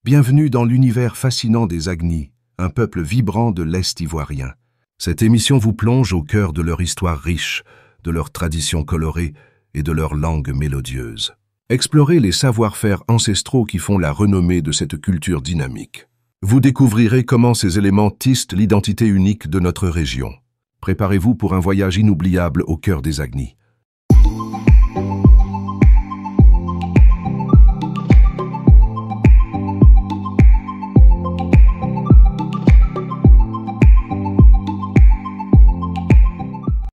Bienvenue dans l'univers fascinant des Agnis, un peuple vibrant de l'Est ivoirien. Cette émission vous plonge au cœur de leur histoire riche, de leurs traditions colorées et de leur langue mélodieuse. Explorez les savoir-faire ancestraux qui font la renommée de cette culture dynamique. Vous découvrirez comment ces éléments tissent l'identité unique de notre région. Préparez-vous pour un voyage inoubliable au cœur des Agnis.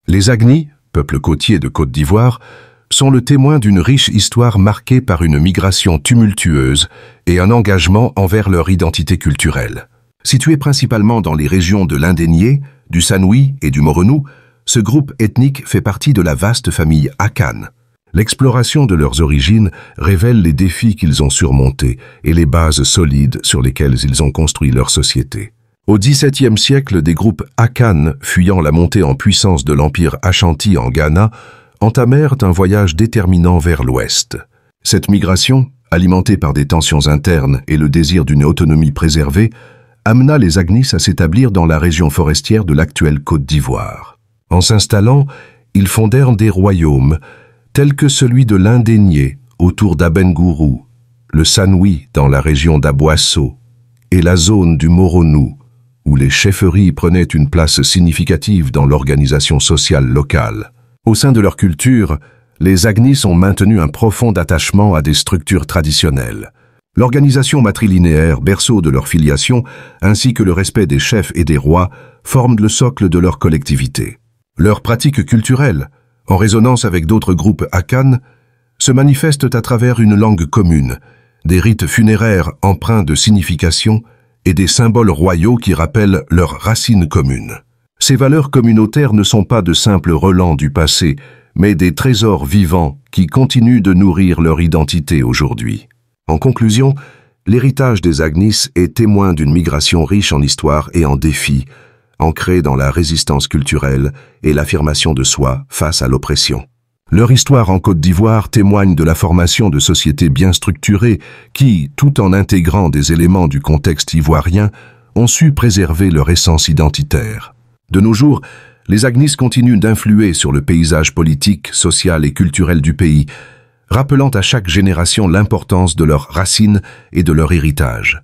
Les Agnis, peuple côtier de Côte d'Ivoire, sont le témoin d'une riche histoire marquée par une migration tumultueuse et un engagement envers leur identité culturelle. Situé principalement dans les régions de l'Indénié, du Sanoui et du Moronou, ce groupe ethnique fait partie de la vaste famille Akan. L'exploration de leurs origines révèle les défis qu'ils ont surmontés et les bases solides sur lesquelles ils ont construit leur société. Au XVIIe siècle, des groupes Akan, fuyant la montée en puissance de l'empire Ashanti en Ghana, entamèrent un voyage déterminant vers l'ouest. Cette migration, alimentée par des tensions internes et le désir d'une autonomie préservée, amena les Agnis à s'établir dans la région forestière de l'actuelle Côte d'Ivoire. En s'installant, ils fondèrent des royaumes, tels que celui de l'Indénié, autour d'Abengourou, le Sanoui dans la région d'Aboasso, et la zone du Moronou, où les chefferies prenaient une place significative dans l'organisation sociale locale. Au sein de leur culture, les Agnis ont maintenu un profond attachement à des structures traditionnelles. L'organisation matrilinéaire, berceau de leur filiation, ainsi que le respect des chefs et des rois, forment le socle de leur collectivité. Leurs pratiques culturelles, en résonance avec d'autres groupes Akan, se manifestent à travers une langue commune, des rites funéraires empreints de signification et des symboles royaux qui rappellent leurs racines communes. Ces valeurs communautaires ne sont pas de simples relents du passé, mais des trésors vivants qui continuent de nourrir leur identité aujourd'hui. En conclusion, l'héritage des Agnis est témoin d'une migration riche en histoire et en défis, ancrée dans la résistance culturelle et l'affirmation de soi face à l'oppression. Leur histoire en Côte d'Ivoire témoigne de la formation de sociétés bien structurées qui, tout en intégrant des éléments du contexte ivoirien, ont su préserver leur essence identitaire. De nos jours, les Agnis continuent d'influer sur le paysage politique, social et culturel du pays, rappelant à chaque génération l'importance de leurs racines et de leur héritage.